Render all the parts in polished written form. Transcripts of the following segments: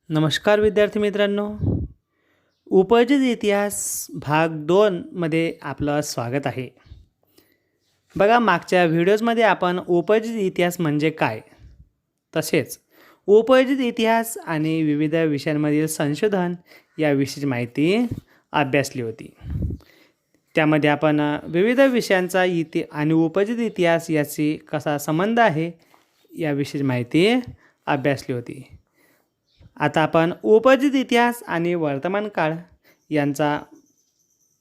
नमस्कार विद्यार्थी मित्रांनो. उपयोजित इतिहास भाग 2 मध्ये आपलं स्वागत आहे. बघा, मागच्या व्हिडिओजमध्ये आपण उपयोजित इतिहास म्हणजे काय, तसेच उपयोजित इतिहास आणि विविध विषयांमधील संशोधन याविषयीची माहिती अभ्यासली होती. त्यामध्ये आपण विविध विषयांचा आणि उपयोजित इतिहास याची कसा संबंध आहे याविषयीची माहिती अभ्यासली होती. आता आपण उपयोजित इतिहास आणि वर्तमान काळ यांचा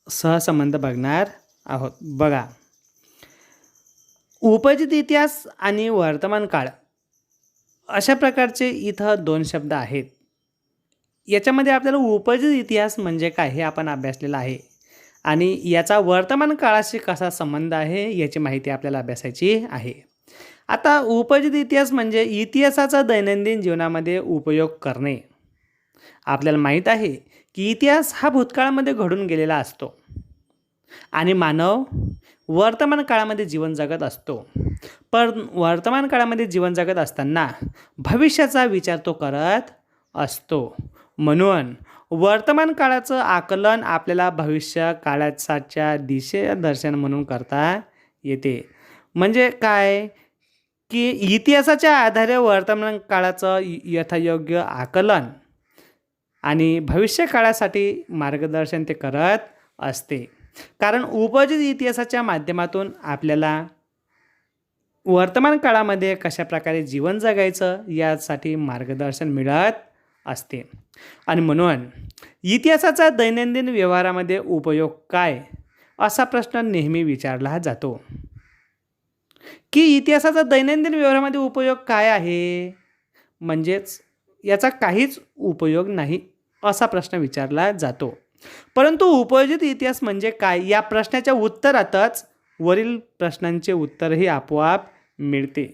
सहसंबंध बघणार आहोत. बघा, उपयोजित इतिहास आणि वर्तमान काळ अशा प्रकारचे इथं 2 शब्द आहेत. याच्यामध्ये आपल्याला उपयोजित इतिहास म्हणजे काय हे आपण अभ्यासलेलं आहे आणि याचा वर्तमान काळाशी कसा संबंध आहे याची माहिती आपल्याला अभ्यासायची आहे. आता उपयोजित इतिहास म्हणजे इतिहासाचा दैनंदिन जीवनामध्ये उपयोग करणे. आपल्याला माहीत आहे की इतिहास हा भूतकाळामध्ये घडून गेलेला असतो आणि मानव वर्तमान काळामध्ये जीवन जगत असतो. पण वर्तमान काळामध्ये जीवन जगत असताना भविष्याचा विचार तो करत असतो. म्हणून वर्तमान काळाचं आकलन आपल्याला भविष्य काळाच्या दिशादर्शन म्हणून करता येते. म्हणजे काय की इतिहासाच्या आधारे वर्तमान काळाचं यथायोग्य आकलन आणि भविष्य काळासाठी मार्गदर्शन ते करत असते. कारण उपयोजित इतिहासाच्या माध्यमातून आपल्याला वर्तमान काळामध्ये कशाप्रकारे जीवन जगायचं यासाठी मार्गदर्शन मिळत असते. आणि म्हणून इतिहासाचा दैनंदिन व्यवहारामध्ये उपयोग काय असा प्रश्न नेहमी विचारला जातो की इतिहासाचा दैनंदिन व्यवहारामध्ये उपयोग काय आहे, म्हणजेच याचा काहीच उपयोग नाही असा प्रश्न विचारला जातो. परंतु उपयोजित इतिहास म्हणजे काय या प्रश्नाच्या उत्तरातच वरील प्रश्नांचे उत्तरही आपोआप मिळते.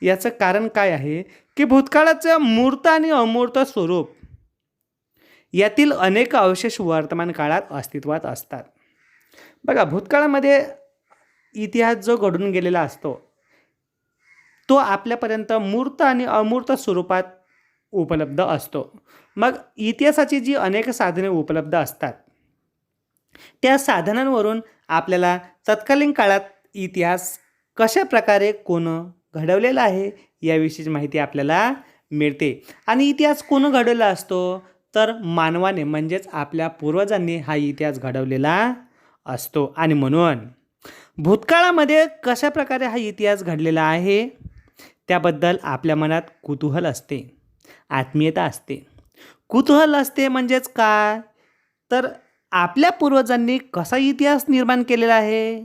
याचं कारण काय आहे की भूतकाळाचं मूर्त आणि अमूर्त स्वरूप यातील अनेक अवशेष वर्तमान काळात अस्तित्वात असतात. बघा, भूतकाळामध्ये इतिहास जो घडून गेलेला असतो तो आपल्यापर्यंत मूर्त आणि अमूर्त स्वरूपात उपलब्ध असतो. मग इतिहासाची जी अनेक साधने उपलब्ध असतात त्या साधनांवरून आपल्याला तत्कालीन काळात इतिहास कशा प्रकारे कोण घडवलेला आहे याविषयीची माहिती आपल्याला मिळते. आणि इतिहास कोण घडवलेला असतो तर मानवाने, म्हणजेच आपल्या पूर्वजांनी हा इतिहास घडवलेला असतो. आणि म्हणून भूतकाळामध्ये कशा प्रकारे हा इतिहास घडलेला आहे त्याबद्दल आपल्या मनात कुतूहल असते, आत्मीयता असते. कुतूहल असते म्हणजेच काय तर आपल्या पूर्वजांनी कसा इतिहास निर्माण केलेला आहे,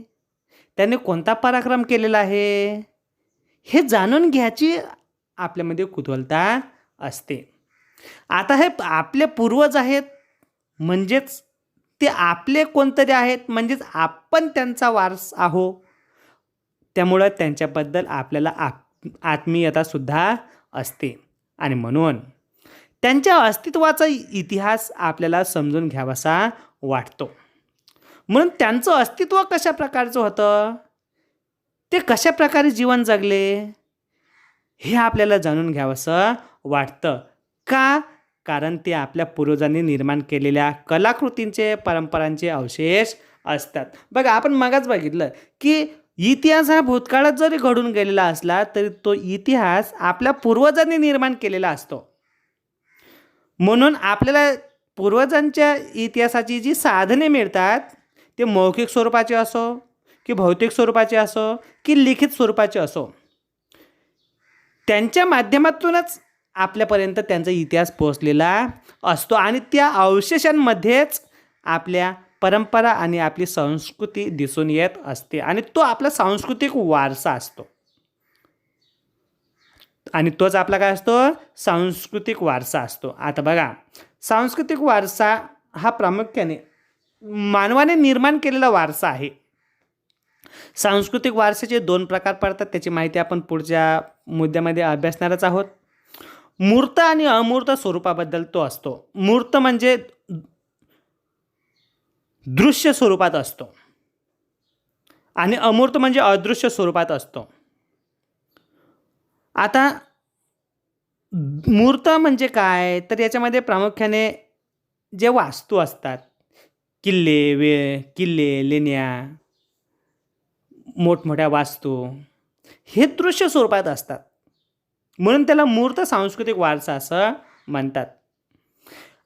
त्यांनी कोणता पराक्रम केलेला आहे हे जाणून घ्यायची आपल्यामध्ये कुतूहलता असते. आता हे आपले पूर्वज आहेत म्हणजेच ते आपले कोणतरी आहेत, म्हणजेच आपण त्यांचा वारस आहो. त्यामुळं त्यांच्याबद्दल आपल्याला आत्मीयतासुद्धा असते. आणि म्हणून त्यांच्या अस्तित्वाचा इतिहास आपल्याला समजून घ्यावासा वाटतो. म्हणून त्यांचं अस्तित्व कशा प्रकारचं होतं, ते कशा प्रकारे जीवन जगले हे आपल्याला जाणून घ्यावंसं वाटतं. का? कारण ते आपल्या पूर्वजांनी निर्माण केलेल्या कलाकृतींचे, परंपरांचे अवशेष असतात. बघा, आपण मगाच बघितलं की इतिहास हा भूतकाळात जरी घडून गेलेला असला तरी तो इतिहास आपल्या पूर्वजांनी निर्माण केलेला असतो. म्हणून आपल्याला पूर्वजांच्या इतिहासाची जी साधने मिळतात ते मौखिक स्वरूपाचे असो की भौतिक स्वरूपाचे असो की लिखित स्वरूपाचे असो, त्यांच्या माध्यमातूनच आपल्यापर्यंत त्यांचा इतिहास पोहोचलेला असतो. आणि त्या अवशेषांमध्येच आपल्या परंपरा आणि आपली संस्कृती दिसून येत असते आणि तो आपला सांस्कृतिक वारसा असतो. आणि तोच आपला काय असतो, सांस्कृतिक वारसा असतो. आता बघा, सांस्कृतिक वारसा हा प्रामुख्याने मानवाने निर्माण केलेला वारसा आहे. सांस्कृतिक वारशाचे 2 प्रकार पडतात, त्याची माहिती आपण पुढच्या मुद्द्यामध्ये अभ्यासणारच आहोत. मूर्त आणि अमूर्त स्वरूपाबद्दल तो असतो. मूर्त म्हणजे दृश्य स्वरूपात असतो आणि अमूर्त म्हणजे अदृश्य स्वरूपात असतो. आता मूर्त म्हणजे काय? तर याच्यामध्ये प्रामुख्याने जे वास्तू असतात, किल्ले, लेण्या, मोठमोठ्या वास्तू, हे दृश्य स्वरूपात असतात. म्हणून त्याला मूर्त सांस्कृतिक वारसा असं म्हणतात.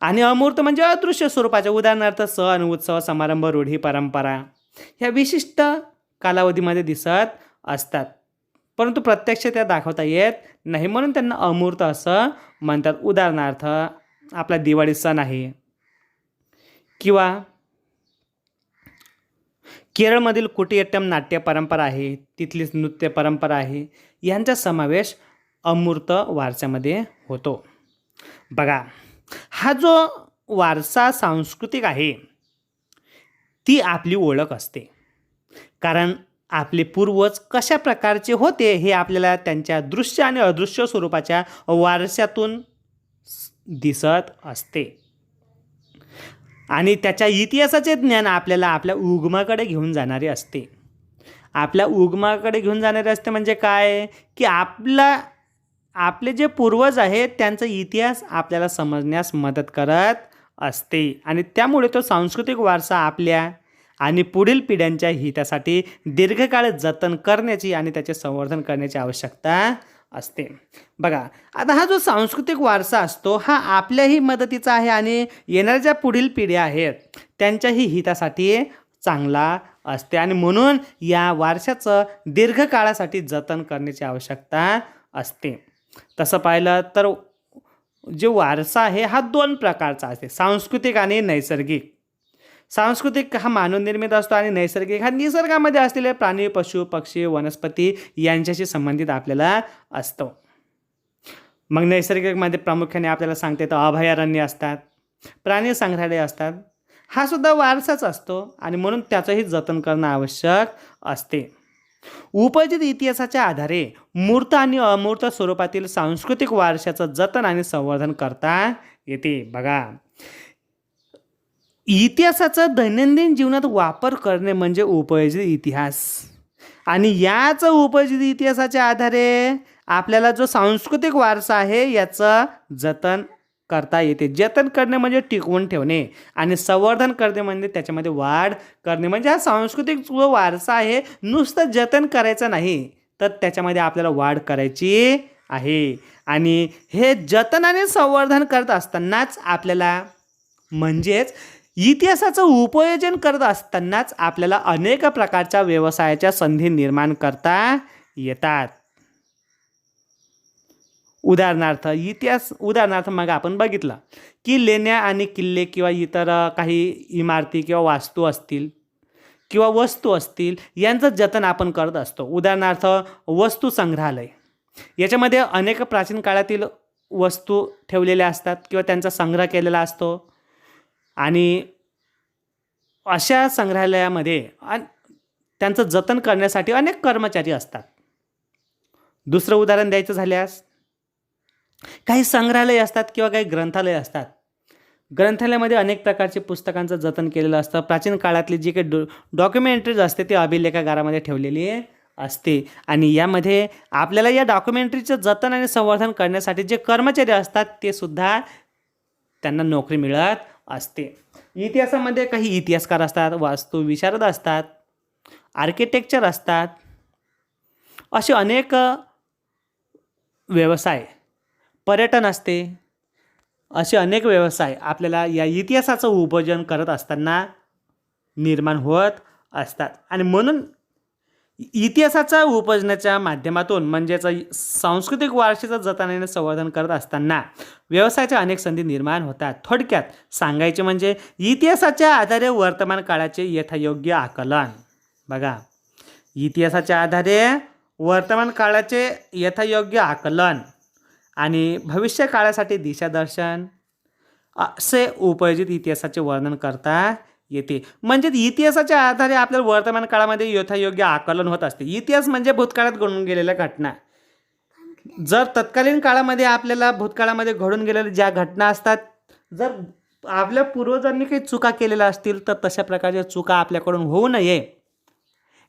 आणि अमूर्त म्हणजे अदृश्य स्वरूपाचे, उदाहरणार्थ सण, उत्सव, समारंभ, रूढी, परंपरा ह्या विशिष्ट कालावधीमध्ये दिसत असतात. परंतु प्रत्यक्ष त्या दाखवता येत नाही, म्हणून त्यांना अमूर्त असं म्हणतात. उदाहरणार्थ आपला दिवाळी सण आहे किंवा केरळमधील कुटियाट्टम नाट्य परंपरा आहे, तिथली नृत्य परंपरा आहे, यांचा समावेश अमूर्त वारशामध्ये होतो. बघा, हा जो वारसा सांस्कृतिक आहे, ती आपली ओळख असते. कारण आपले पूर्वज कशा प्रकारचे होते हे आपल्याला त्यांच्या दृश्य आणि अदृश्य स्वरूपाच्या वारशातून दिसत असते. आणि त्याच्या इतिहासाचे ज्ञान आपल्याला आपल्या उगमाकडे घेऊन जाणारे असते. आपल्या उगमाकडे घेऊन जाणारे असते म्हणजे काय? की आपले जे पूर्वज आहेत त्यांचा इतिहास आपल्याला समजण्यास मदत करत असते. आणि त्यामुळे तो सांस्कृतिक वारसा आपल्या आणि पुढील पिढ्यांच्या हितासाठी दीर्घकाळ जतन करण्याची आणि त्याचे संवर्धन करण्याची आवश्यकता असते. बघा, आता हा जो सांस्कृतिक वारसा असतो हा आपल्याही मदतीचा आहे आणि येणाऱ्या ज्या पुढील पिढ्या आहेत त्यांच्याही हितासाठी चांगला असते. आणि म्हणून या वारशाचं दीर्घकाळासाठी जतन करण्याची आवश्यकता असते. तसं पाहिलं तर जे वारसा आहे हा 2 प्रकारचा असते, सांस्कृतिक आणि नैसर्गिक. सांस्कृतिक हा मानवनिर्मित असतो आणि नैसर्गिक हा निसर्गामध्ये असलेले प्राणी, पशु, पक्षी, वनस्पती यांच्याशी संबंधित आपल्याला असतो. मग नैसर्गिकमध्ये प्रामुख्याने आपल्याला सांगते तर अभयारण्य असतात, प्राणी संग्रहालय असतात. हा सुद्धा वारसाच असतो आणि म्हणून त्याचंही जतन करणं आवश्यक असते. उपजित इतिहासाच्या आधारे मूर्त आणि अमूर्त स्वरूपातील सांस्कृतिक वारशाचं जतन आणि संवर्धन करता येते. बघा, इतिहासाचा दैनंदिन जीवनात वापर करणे म्हणजे उपयोजित इतिहास. आणि याच उपयोजित इतिहासाच्या आधारे आपल्याला जो सांस्कृतिक वारसा आहे याचं जतन करता येते. जतन करणे म्हणजे टिकवून ठेवणे आणि संवर्धन करणे म्हणजे त्याच्यामध्ये वाढ करणे. म्हणजे हा सांस्कृतिक जो वारसा आहे नुसतं जतन करायचं नाही तर त्याच्यामध्ये आपल्याला वाढ करायची आहे. आणि हे जतन आणि संवर्धन करत असतानाच आपल्याला म्हणजेच इतिहासाचं उपयोजन करत असतानाच आपल्याला अनेक प्रकारच्या व्यवसायाच्या संधी निर्माण करता येतात. उदाहरणार्थ मग आपण बघितलं की लेण्या आणि किल्ले किंवा इतर काही इमारती किंवा वास्तू असतील किंवा वस्तू असतील यांचं जतन आपण करत असतो. उदाहरणार्थ वस्तू संग्रहालय, याच्यामध्ये अनेक प्राचीन काळातील वस्तू ठेवलेल्या असतात किंवा त्यांचा संग्रह केलेला असतो. आणि अशा संग्रहालयामध्ये त्यांचं जतन करण्यासाठी अनेक कर्मचारी असतात. दुसरं उदाहरण द्यायचं झाल्यास काही संग्रहालय असतात किंवा काही ग्रंथालय असतात. ग्रंथालयामध्ये अनेक प्रकारचे पुस्तकांचं जतन केलेलं असतं. प्राचीन काळातली जी काही डॉक्युमेंटरीज असते ती अभिलेखागारामध्ये ठेवलेली असते. आणि यामध्ये आपल्याला या डॉक्युमेंटरीचं जतन आणि संवर्धन करण्यासाठी जे कर्मचारी असतात ते सुद्धा त्यांना नोकरी मिळत असते. इतिहासामध्ये काही इतिहासकार असतात, वास्तू विशारद असतात, आर्किटेक्चर असतात. असे अनेक व्यवसाय, पर्यटन असते, असे अनेक व्यवसाय आपल्याला या इतिहासाचं उपयोजन करत असताना निर्माण होत असतात. आणि म्हणून इतिहासाच्या उपयोजनाच्या माध्यमातून म्हणजेच सांस्कृतिक वारशाचं जतन आणि संवर्धन करत असताना व्यवसायाच्या अनेक संधी निर्माण होतात. थोडक्यात सांगायचे म्हणजे इतिहासाच्या आधारे वर्तमान काळाचे यथायोग्य आकलन. बघा, इतिहासाच्या आधारे वर्तमान काळाचे यथायोग्य आकलन आणि भविष्य काळासाठी दिशादर्शन असे उपयोजित इतिहासाचे वर्णन करता येते. म्हणजे इतिहासाच्या आधारे आपल्याला वर्तमान काळामध्ये यथायोग्य आकलन होत असते. इतिहास म्हणजे भूतकाळात घडून गेलेल्या घटना. जर तत्कालीन काळामध्ये आपल्याला भूतकाळामध्ये घडून गेलेल्या ज्या घटना असतात, जर आपल्या पूर्वजांनी काही चुका केलेल्या असतील तर तशा प्रकारच्या चुका आपल्याकडून होऊ नये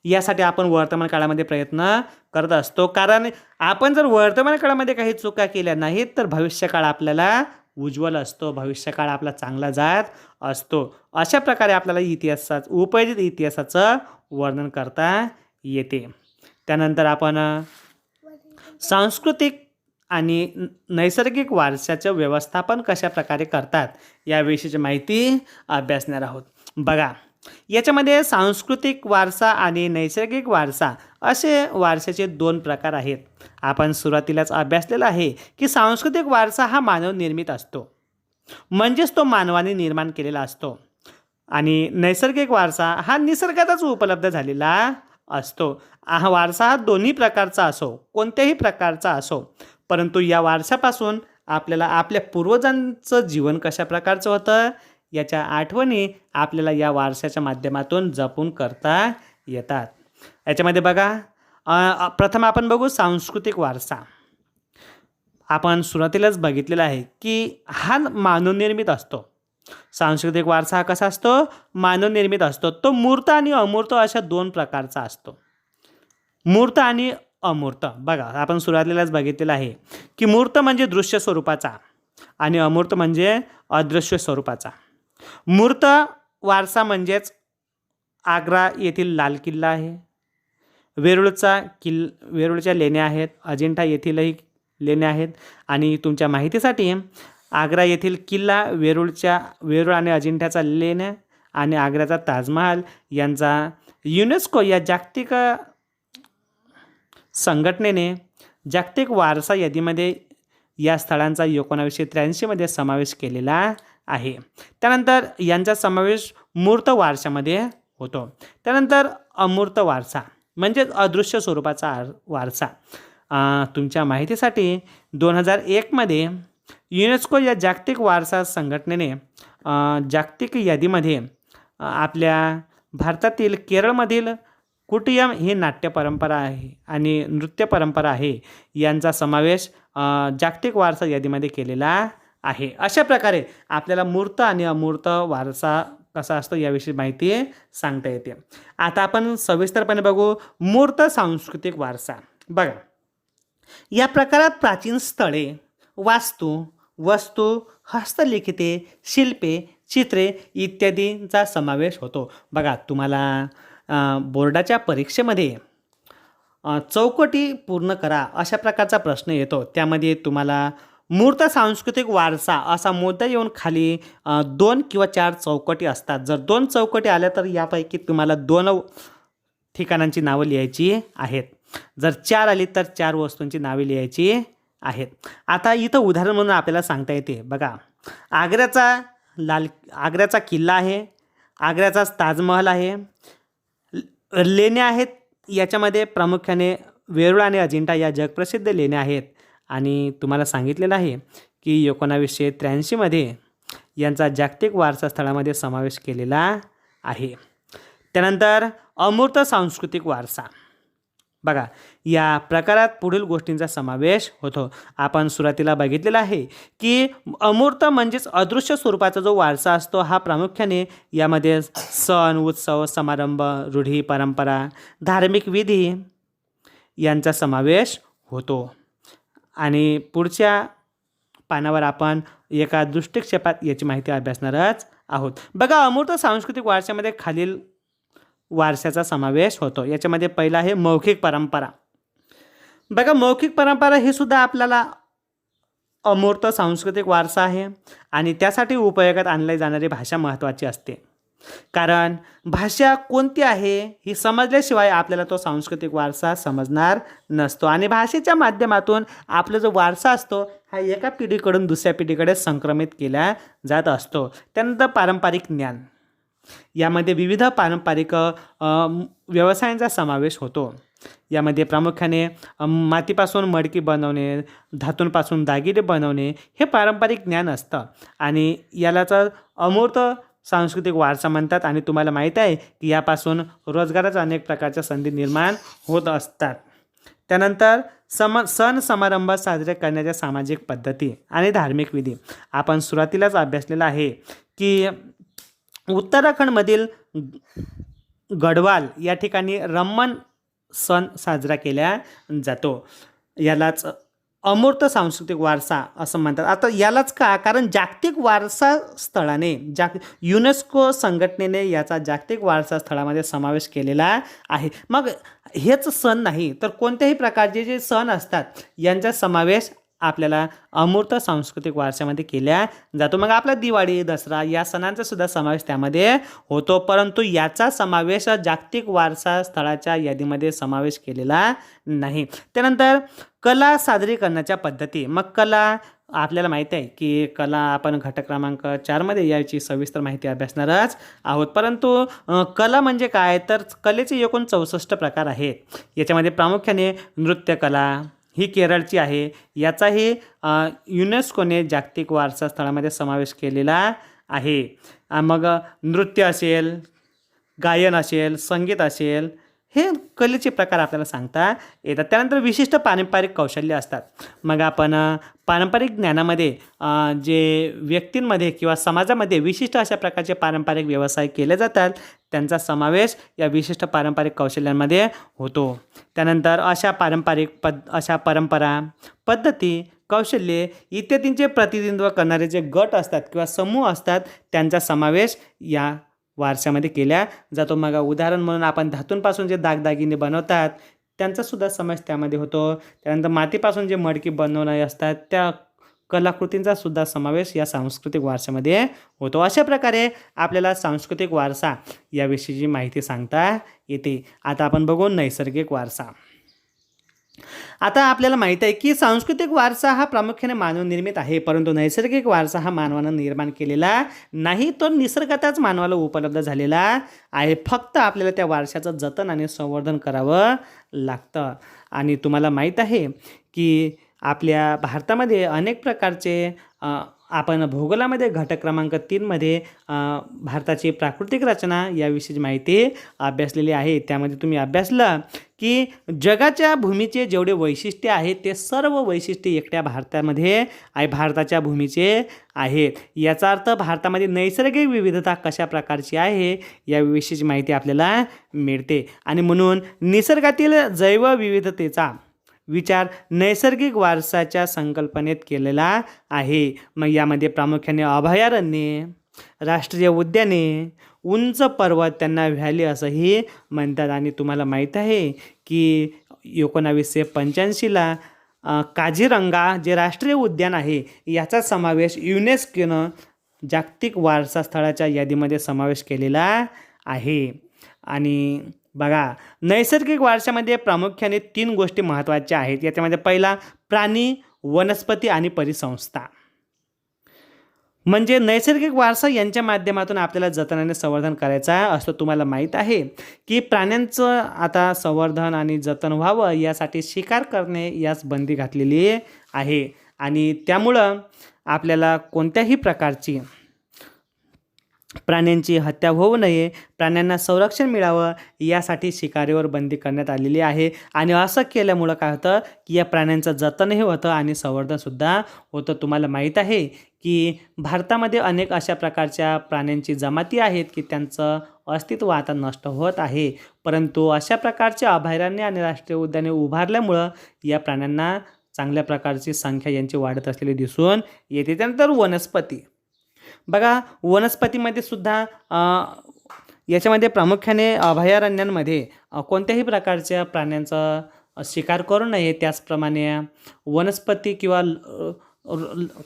यासाठी आपण वर्तमान काळामध्ये प्रयत्न करत असतो, कारण आपण जर वर्तमान काळामध्ये काही चुका केल्या नाहीत तर भविष्यकाळ आपल्याला उज्ज्वल असतो, भविष्यकाळ आपला चांगला जात असतो. अशा प्रकारे आपल्याला उपयोजित इतिहासाचं वर्णन करता येते. त्यानंतर आपण सांस्कृतिक आणि नैसर्गिक वारशाचं व्यवस्थापन कशा प्रकारे करतात याविषयीची माहिती अभ्यासणार आहोत. बघा, याच्यामध्ये सांस्कृतिक वारसा आणि नैसर्गिक वारसा असे वारशाचे 2 प्रकार आहेत. आपण सुरुवातीलाच अभ्यासलेला आहे की सांस्कृतिक वारसा हा मानवनिर्मित असतो, म्हणजेच तो मानवाने निर्माण केलेला असतो, आणि नैसर्गिक वारसा हा निसर्गातच उपलब्ध झालेला असतो. हा वारसा दोन्ही प्रकारचा असो, कोणत्याही प्रकारचा असो, परंतु या वारशापासून आपल्याला आपल्या पूर्वजांचं जीवन कशा प्रकारचं होतं याच्या आठवणी आपल्याला या वारशाच्या माध्यमातून जपून करता येतात. याच्यामध्ये बघा, प्रथम आपण बघू सांस्कृतिक वारसा. आपण सुरुवातीलाच बघितलेला आहे की हा मानवनिर्मित असतो. सांस्कृतिक वारसा हा कसा असतो? मानवनिर्मित असतो. तो मूर्त आणि अमूर्त अशा 2 प्रकारचा असतो. मूर्त आणि अमूर्त. बघा, आपण सुरुवातीलाच बघितलेलं आहे की मूर्त म्हणजे दृश्य स्वरूपाचा आणि अमूर्त म्हणजे अदृश्य स्वरूपाचा. मूर्त वारसा म्हणजेच आग्रा येथील लाल किल्ला आहे, वेरूळच्या लेण्या आहेत, अजिंठा येथीलही लेण्या आहेत. आणि तुमच्या माहितीसाठी आग्रा येथील किल्ला, वेरूळ आणि अजिंठ्याचा लेण्या आणि आग्र्याचा ताजमहाल यांचा युनेस्को या जागतिक संघटनेने जागतिक वारसा यादीमध्ये या स्थळांचा 1983 मध्ये समावेश केलेला आहे. त्यानंतर यांचा समावेश मूर्त वारशामध्ये होतो. त्यानंतर अमूर्त वारसा म्हणजे अदृश्य स्वरूपाचा वारसा. तुमच्या माहितीसाठी 2001 मध्ये युनेस्को या जागतिक वारसा संघटनेने जागतिक यादीमध्ये आपल्या भारतातील केरळमधील कुटियम ही नाट्य परंपरा आहे आणि नृत्य परंपरा आहे यांचा समावेश जागतिक वारसा यादीमध्ये केलेला आहे. अशा प्रकारे आपल्याला मूर्त आणि अमूर्त वारसा कसा असतो याविषयी माहिती सांगता येते. आता आपण सविस्तरपणे बघू मूर्त सांस्कृतिक वारसा. बघा, या प्रकारात प्राचीन स्थळे, वास्तू, वस्तू, हस्तलिखिते, शिल्पे, चित्रे इत्यादींचा समावेश होतो. बघा, तुम्हाला बोर्डाच्या परीक्षेमध्ये चौकटी पूर्ण करा अशा प्रकारचा प्रश्न येतो. त्यामध्ये तुम्हाला मूर्त सांस्कृतिक वारसा असा मुद्दा येऊन खाली 2 किंवा 4 चौकटी असतात. जर 2 चौकटी आल्या तर यापैकी तुम्हाला 2 ठिकाणांची नावं लिहायची आहेत. जर 4 आली तर 4 वस्तूंची नावे लिहायची आहेत. आता इथं उदाहरण म्हणून आपल्याला सांगता येते. बघा, आग्र्याचा किल्ला आहे, आग्र्याचा ताजमहल आहे, लेण्या आहेत. याच्यामध्ये प्रामुख्याने वेरूळ आणि अजिंठा या जगप्रसिद्ध लेण्या आहेत. आणि तुम्हाला सांगितलेलं आहे की 1983 मध्ये यांचा जागतिक वारसा स्थळामध्ये समावेश केलेला आहे. त्यानंतर अमूर्त सांस्कृतिक वारसा. बघा, या प्रकारात पुढील गोष्टींचा समावेश होतो. आपण सुरुवातीला बघितलेला आहे की अमूर्त म्हणजेच अदृश्य स्वरूपाचा जो वारसा असतो हा प्रामुख्याने यामध्ये सण, उत्सव, समारंभ, रूढी, परंपरा, धार्मिक विधी यांचा समावेश होतो. आणि पुढच्या पानावर आपण एका दृष्टिक्षेपात याची माहिती अभ्यासणारच आहोत. बघा, अमूर्त सांस्कृतिक वारशामध्ये खालील वारशाचा समावेश होतो. याच्यामध्ये पहिला आहे मौखिक परंपरा. बघा, मौखिक परंपरा हे सुद्धा आपल्याला अमूर्त सांस्कृतिक वारसा आहे आणि त्यासाठी उपयोगात आणली जाणारी भाषा महत्त्वाची असते. कारण भाषा कोणती आहे ही समजल्याशिवाय आपल्याला तो सांस्कृतिक वारसा समजणार नसतो. आणि भाषेच्या माध्यमातून आपला जो वारसा असतो हा एका पिढीकडून दुसऱ्या पिढीकडे संक्रमित केला जात असतो. त्यानंतर पारंपरिक ज्ञान. यामध्ये विविध पारंपरिक व्यवसायांचा समावेश होतो. यामध्ये प्रामुख्याने मातीपासून मडकी बनवणे, धातूंपासून दागिने बनवणे हे पारंपरिक ज्ञान असतं आणि यालाच अमूर्त सांस्कृतिक वारसा म्हणतात. आणि तुम्हाला माहीत आहे की यापासून रोजगाराच्या अनेक प्रकारच्या संधी निर्माण होत असतात. त्यानंतर सण समारंभ साजरे करण्याच्या सामाजिक पद्धती आणि धार्मिक विधी. आपण सुरुवातीलाच अभ्यासलेला आहे की उत्तराखंडमधील गढवाल या ठिकाणी रम्मन सण साजरा केला जातो. यालाच अमूर्त सांस्कृतिक वारसा असं म्हणतात. आता यालाच का, कारण जागतिक वारसा स्थळाने युनेस्को संघटनेने याचा जागतिक वारसा स्थळामध्ये समावेश केलेला आहे. मग हेच सण नाही तर कोणत्याही प्रकारचे जे सण असतात यांचा समावेश आपल्याला अमूर्त सांस्कृतिक वारशामध्ये केल्या जातो. मग आपला दिवाळी, दसरा या सणांचा सुद्धा समावेश त्यामध्ये होतो, परंतु याचा समावेश जागतिक वारसा स्थळाच्या यादीमध्ये समावेश केलेला नाही. त्यानंतर कला सादरीकरणाच्या पद्धती. मग कला आपल्याला माहीत आहे की कला आपण घटक क्रमांक 4मध्ये याची सविस्तर माहिती अभ्यासणारच आहोत. परंतु कला म्हणजे काय, तर कलेचे एकूण 64 प्रकार आहेत. याच्यामध्ये प्रामुख्याने नृत्यकला ही केरळची आहे. याचाही युनेस्कोने जागतिक वारसा स्थळामध्ये समावेश केलेला आहे. मग नृत्य असेल, गायन असेल, संगीत असेल, हे कलेचे प्रकार आपल्याला सांगता येतात. त्यानंतर विशिष्ट पारंपरिक कौशल्य असतात. मग आपण पारंपरिक ज्ञानामध्ये जे व्यक्तींमध्ये किंवा समाजामध्ये विशिष्ट अशा प्रकारचे पारंपरिक व्यवसाय केले जातात त्यांचा समावेश या विशिष्ट पारंपरिक कौशल्यांमध्ये होतो. त्यानंतर अशा परंपरा, पद्धती, कौशल्ये इत्यादींचे प्रतिनिधित्व करणारे जे गट असतात किंवा समूह असतात त्यांचा समावेश या वारशामध्ये केला जातो. मग उदाहरण म्हणून आपण धातूंपासून जे दागदागिने बनवतात त्यांचासुद्धा समावेश त्यामध्ये होतो. त्यानंतर मातीपासून जे मडकी बनवणारे असतात त्या कलाकृतींचा सुद्धा समावेश या सांस्कृतिक वारशामध्ये होतो. अशा प्रकारे आपल्याला सांस्कृतिक वारसा याविषयीची माहिती सांगता येते. आता आपण बघू नैसर्गिक वारसा. आता आपल्याला माहीत आहे की सांस्कृतिक वारसा हा प्रामुख्याने मानवनिर्मित आहे, परंतु नैसर्गिक वारसा हा मानवानं निर्माण केलेला नाही, तो निसर्गातच मानवाला उपलब्ध झालेला आहे. फक्त आपल्याला त्या वारशाचं जतन आणि संवर्धन करावं लागतं. आणि तुम्हाला माहीत आहे की आपल्या भारतामध्ये अनेक प्रकारचे आपण भूगोलामध्ये घटक क्रमांक 3मध्ये भारताची प्राकृतिक रचना याविषयीची माहिती अभ्यासलेली आहे. त्यामध्ये तुम्ही अभ्यासलं की जगाच्या भूमीचे जेवढे वैशिष्ट्ये आहेत ते सर्व वैशिष्ट्ये एकट्या भारतामध्ये आहे, भारताच्या भूमीचे आहेत. याचा अर्थ भारतामध्ये नैसर्गिक विविधता कशा प्रकारची आहे याविषयीची माहिती आपल्याला मिळते. आणि म्हणून निसर्गातील जैवविविधतेचा विचार नैसर्गिक वारसाच्या संकल्पनेत केलेला आहे. मग यामध्ये प्रामुख्याने अभयारण्ये, राष्ट्रीय उद्याने, उंच पर्वत त्यांना व्हॅली असंही म्हणतात. आणि तुम्हाला माहीत आहे की 1985ला काझीरंगा जे राष्ट्रीय उद्यान आहे याचा समावेश युनेस्कोनं जागतिक वारसा स्थळाच्या यादीमध्ये समावेश केलेला आहे. आणि बघा, नैसर्गिक वारशामध्ये प्रामुख्याने 3 गोष्टी महत्त्वाच्या आहेत. याच्यामध्ये पहिला प्राणी, वनस्पती आणि परिसंस्था. म्हणजे नैसर्गिक वारसा यांच्या माध्यमातून आपल्याला जतन आणि संवर्धन करायचं असतं. तुम्हाला माहीत आहे की प्राण्यांचं आता संवर्धन आणि जतन व्हावं यासाठी शिकार करणे यास बंदी घातलेली आहे. आणि त्यामुळं आपल्याला कोणत्याही प्रकारची प्राण्यांची हत्या होऊ नये, प्राण्यांना संरक्षण मिळावं यासाठी शिकारीवर बंदी करण्यात आलेली आहे. आणि असं केल्यामुळं काय होतं की या प्राण्यांचं जतनही होतं आणि संवर्धनसुद्धा होतं. तुम्हाला माहीत आहे की भारतामध्ये अनेक अशा प्रकारच्या प्राण्यांची जमाती आहेत की त्यांचं अस्तित्व आता नष्ट होत आहे, परंतु अशा प्रकारच्या अभयारण्ये आणि राष्ट्रीय उद्याने उभारल्यामुळं या प्राण्यांना चांगल्या प्रकारची संख्या यांची वाढत असलेली दिसून येते. त्यानंतर वनस्पती. बघा, वनस्पतीमध्ये सुद्धा याच्यामध्ये प्रामुख्याने अभयारण्यांमध्ये कोणत्याही प्रकारच्या प्राण्यांचा शिकार करू नये, त्याचप्रमाणे वनस्पती किंवा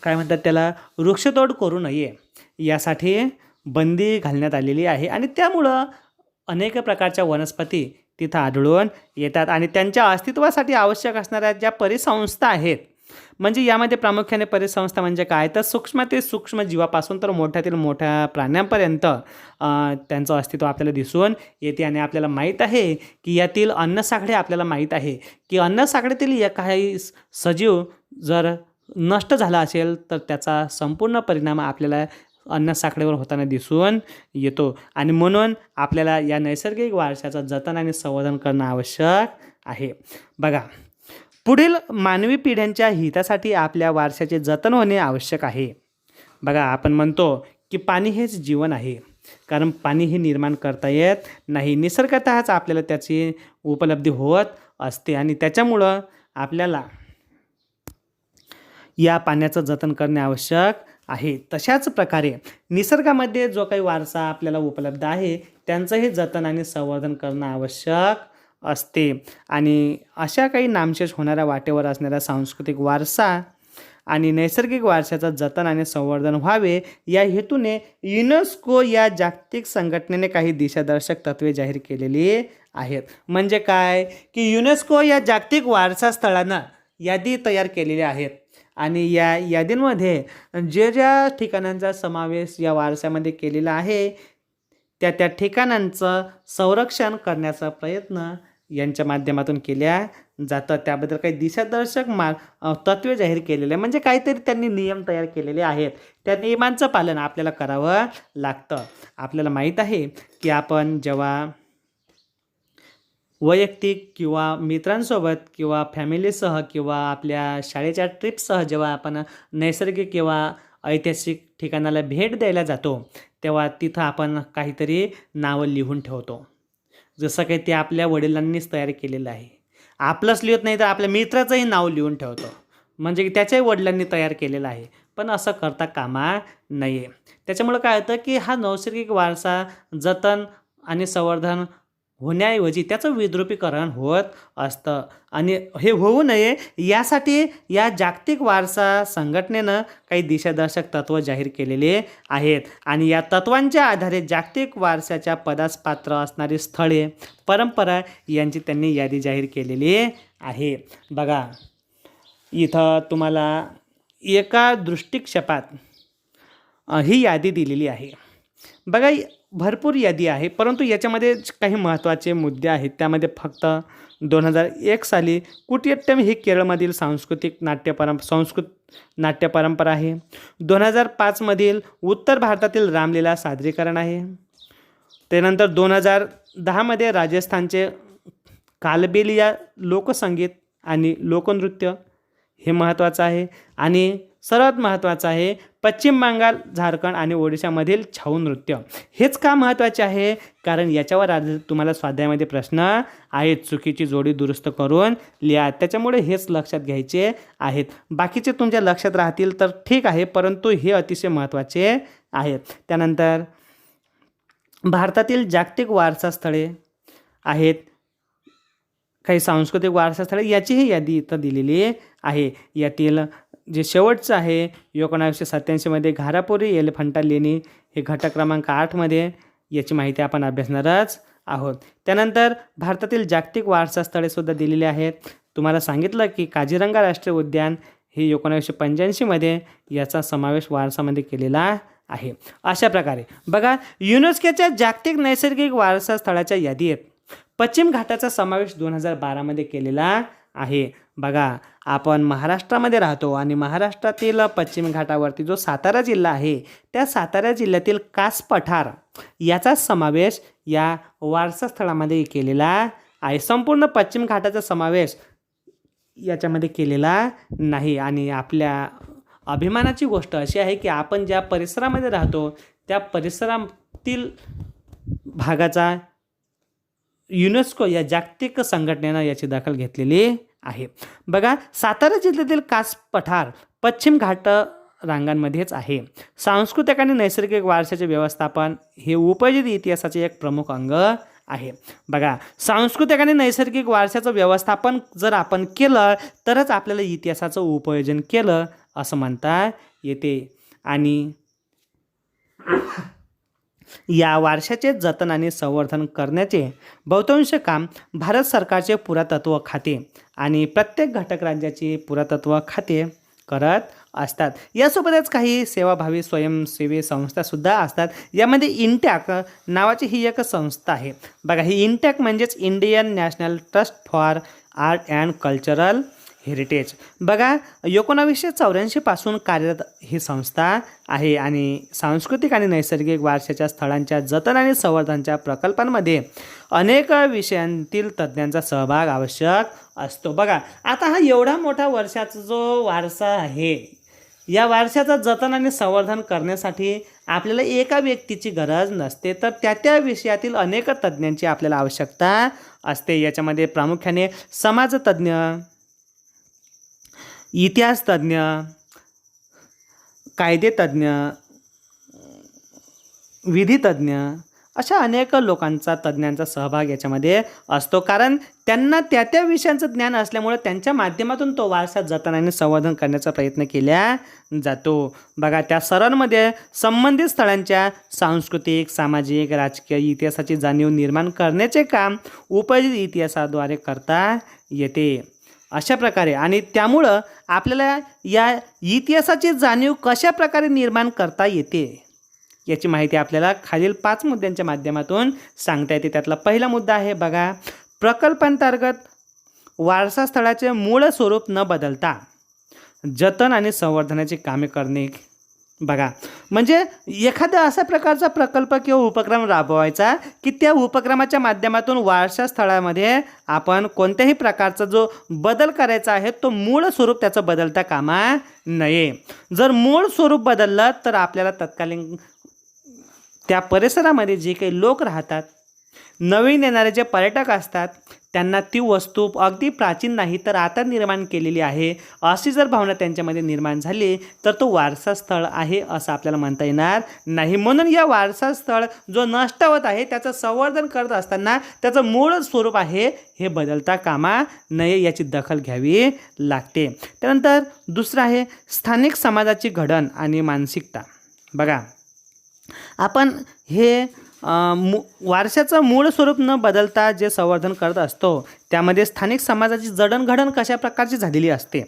काय म्हणतात त्याला वृक्षतोड करू नये यासाठी बंदी घालण्यात आलेली आहे. आणि त्यामुळं अनेक प्रकारच्या वनस्पती तिथं आढळून येतात. आणि त्यांच्या अस्तित्वासाठी आवश्यक असणाऱ्या ज्या परिसंस्था आहेत, म्हणजे यामध्ये प्रामुख्याने परिसंस्था म्हणजे काय, तर सूक्ष्म ते सूक्ष्म जीवापासून तर मोठ्यातील मोठ्या प्राण्यांपर्यंत त्यांचं अस्तित्व आपल्याला दिसून येते. आणि आपल्याला माहीत आहे की यातील अन्नसाखळी, आपल्याला माहीत आहे की अन्नसाखळीतील काही सजीव जर नष्ट झाला असेल तर त्याचा संपूर्ण परिणाम आपल्याला अन्नसाखळीवर होताना दिसून येतो. आणि म्हणून आपल्याला या नैसर्गिक वारशाचं जतन आणि संवर्धन करणं आवश्यक आहे. बघा, पुढील मानवी पिढ्यांच्या हितासाठी आपल्या वारशाचे जतन होणे आवश्यक आहे. बघा, आपण म्हणतो की पाणी हेच जीवन आहे. कारण पाणी हे निर्माण करता येत नाही, निसर्गतःच आपल्याला त्याची उपलब्धी होत असते आणि त्याच्यामुळं आपल्याला या पाण्याचं जतन करणे आवश्यक आहे. तशाच प्रकारे निसर्गामध्ये जो काही वारसा आपल्याला उपलब्ध आहे त्यांचंही जतन आणि संवर्धन करणं आवश्यक असते आणि अशा काही नामशेष होणाऱ्या वाटेवर असणारा सांस्कृतिक वारसा आणि नैसर्गिक वारशाचं जतन आणि संवर्धन व्हावे या हेतूने युनेस्को या जागतिक संघटनेने काही दिशादर्शक तत्त्वे जाहीर केलेली आहेत. म्हणजे काय की युनेस्को या जागतिक वारसा स्थळांना यादी तयार केलेली आहेत आणि या यादींमध्ये ज्या ठिकाणांचा समावेश या वारशामध्ये केलेला आहे त्या ठिकाणांचं संरक्षण करण्याचा प्रयत्न यांच्या माध्यमातून केल्या जातं. त्याबद्दल काही दिशादर्शक तत्त्वे जाहीर केलेले म्हणजे काहीतरी त्यांनी नियम तयार केलेले आहेत. त्या नियमांचं पालन आपल्याला करावं लागतं. आपल्याला माहीत आहे की आपण जेव्हा वैयक्तिक किंवा मित्रांसोबत किंवा फॅमिलीसह किंवा आपल्या शाळेच्या ट्रिपसह जेव्हा आपण नैसर्गिक किंवा ऐतिहासिक ठिकाणाला भेट द्यायला जातो तेव्हा तिथं आपण काहीतरी नावं लिहून ठेवतो. जसं काही ते आपल्या वडिलांनीच तयार केलेलं आहे. आपलंच लिहित नाही तर आपल्या मित्राचंही नाव लिहून ठेवतो म्हणजे त्याच्याही वडिलांनी तयार केलेलं आहे. पण असं करता कामा नये. त्याच्यामुळं काय होतं की हा नैसर्गिक वारसा जतन आणि संवर्धन होण्याऐवजी त्याचं विद्रुपीकरण होत असतं आणि हे होऊ नये यासाठी या जागतिक वारसा संघटनेनं काही दिशादर्शक तत्त्व जाहीर केलेले आहेत आणि या तत्त्वांच्या आधारे जागतिक वारशाच्या पदास पात्र असणारी स्थळे, परंपरा यांची त्यांनी यादी जाहीर केलेली आहे. बघा इथं तुम्हाला एका दृष्टिक्षेपात ही यादी दिलेली आहे. बघा भरपूर यादी आहे परंतु याच्यामध्ये काही महत्त्वाचे मुद्दे आहेत. त्यामध्ये फक्त 2001 साली कुटियट्टम ही केरळमधील संस्कृत नाट्य परंपरा आहे. 2005 मधील उत्तर भारतातील रामलीला सादरीकरण आहे. त्यानंतर 2010 मध्ये राजस्थानचे कालबेलिया लोकसंगीत आणि लोकनृत्य हे महत्त्वाचं आहे आणि सर्वात महत्त्वाचं आहे पश्चिम बंगाल, झारखंड आणि ओडिशामधील छाऊ नृत्य. हेच का महत्त्वाचे आहे कारण याच्यावर आज तुम्हाला स्वाध्यायामध्ये प्रश्न आहेत. चुकीची जोडी दुरुस्त करून लिहा. त्याच्यामुळे हेच लक्षात घ्यायचे आहेत. बाकीचे तुमच्या लक्षात राहतील तर ठीक आहे परंतु हे अतिशय महत्त्वाचे आहेत. त्यानंतर भारतातील जागतिक वारसा स्थळे आहेत, काही सांस्कृतिक वारसा स्थळे याचीही यादी इथं दिलेली आहे. यातील जे शेवटचं आहे 1987 मध्ये घारापुरी एलिफंटा लेणी हे घटक क्रमांक 8 मध्ये याची माहिती आपण अभ्यासणारच आहोत. त्यानंतर भारतातील जागतिक वारसा स्थळे सुद्धा दिलेली आहेत. तुम्हाला सांगितलं की काझीरंगा राष्ट्रीय उद्यान हे 1985 मध्ये याचा समावेश वारसामध्ये केलेला आहे. अशा प्रकारे बघा युनेस्कोच्या जागतिक नैसर्गिक वारसा स्थळाच्या यादीत पश्चिम घाटाचा समावेश 2012 मध्ये केलेला आहे. बघा आपण महाराष्ट्रामध्ये राहतो आणि महाराष्ट्रातील पश्चिम घाटावरती जो सातारा जिल्हा आहे त्या सातारा जिल्ह्यातील कास पठार याचा समावेश या वारसा स्थळामध्ये केलेला आहे. संपूर्ण पश्चिम घाटाचा समावेश याच्यामध्ये केलेला नाही आणि आपल्या अभिमानाची गोष्ट अशी आहे की आपण ज्या परिसरामध्ये राहतो त्या परिसरातील भागाचा युनेस्को या जागतिक संघटनेनं याची दखल घेतलेली आहे. बघा सातारा जिल्ह्यातील कास पठार पश्चिम घाट रांगांमध्येच आहे. सांस्कृतिक आणि नैसर्गिक वारशाचे व्यवस्थापन हे उपयोजित इतिहासाचे एक प्रमुख अंग आहे. बघा सांस्कृतिक आणि नैसर्गिक वारशाचं व्यवस्थापन जर आपण केलं तरच आपल्याला इतिहासाचं उपयोजन केलं असं म्हणता येते आणि या वारशाचे जतन आणि संवर्धन करण्याचे बहुतांश काम भारत सरकारचे पुरातत्व खाते आणि प्रत्येक घटक राज्याची पुरातत्व खाते करत असतात. यासोबतच काही सेवाभावी स्वयंसेवी संस्थासुद्धा असतात. यामध्ये इंटॅक नावाची ही एक संस्था आहे. बघा ही इंटॅक म्हणजेच Indian national trust for art and cultural heritage. बघा 1984 पासून कार्यरत ही संस्था आहे आणि सांस्कृतिक आणि नैसर्गिक वारशाच्या स्थळांच्या जतन आणि संवर्धनाच्या प्रकल्पांमध्ये अनेक विषयांतील तज्ज्ञांचा सहभाग आवश्यक असतो. बघा आता हा एवढा मोठा वर्षाचा जो वारसा आहे या वारशाचं जतन आणि संवर्धन करण्यासाठी आपल्याला एका व्यक्तीची गरज नसते, तर त्या विषयातील अनेक तज्ज्ञांची आपल्याला आवश्यकता असते. याच्यामध्ये प्रामुख्याने समाजतज्ज्ञ, इतिहासतज्ञ, कायदेतज्ञ, विधितज्ञ अशा अनेक लोकांचा, तज्ज्ञांचा सहभाग याच्यामध्ये असतो. कारण त्यांना त्या विषयांचं ज्ञान असल्यामुळे त्यांच्या माध्यमातून तो वारसा जतन आणि संवर्धन करण्याचा प्रयत्न केला जातो. बघा, त्या सरांमध्ये संबंधित स्थळांच्या सांस्कृतिक, सामाजिक, राजकीय इतिहासाची जाणीव निर्माण करण्याचे काम उपयोजित इतिहासाद्वारे करता येते. अशा प्रकारे आणि त्यामुळं आपल्याला या इतिहासाची जाणीव कशा प्रकारे निर्माण करता येते याची माहिती आपल्याला खालील 5 मुद्द्यांच्या माध्यमातून सांगता येते. त्यातला पहिला मुद्दा आहे बघा, प्रकल्पांतर्गत वारसा स्थळाचे मूळ स्वरूप न बदलता जतन आणि संवर्धनाची कामे करणे. बघा, म्हणजे एखादा अशा प्रकारचा प्रकल्प किंवा उपक्रम राबवायचा की त्या उपक्रमाच्या माध्यमातून वारसा स्थळामध्ये आपण कोणत्याही प्रकारचा जो बदल करायचा आहे तो मूळ स्वरूप त्याचं बदलता कामा नये. जर मूळ स्वरूप बदललं तर आपल्याला तत्कालीन त्या परिसरामध्ये जे काही लोक राहतात, नवीन येणारे जे पर्यटक असतात, त्यांना ती वस्तू अगदी प्राचीन नाही तर आता निर्माण केलेली आहे अशी जर भावना त्यांच्यामध्ये निर्माण झाली तर तो वारसा स्थळ आहे असं आपल्याला म्हणता येणार नाही. म्हणून या वारसा स्थळ जो नष्ट होत आहे त्याचं संवर्धन करत असताना त्याचं मूळ स्वरूप आहे हे बदलता कामा नये, याची दखल घ्यावी लागते. त्यानंतर दुसरं आहे स्थानिक समाजाची घडण आणि मानसिकता. बघा, आपण हे वारशाचं मूळ स्वरूप न बदलता जे संवर्धन करत असतो त्यामध्ये स्थानिक समाजाची जडणघडण कशा प्रकारची झालेली असते,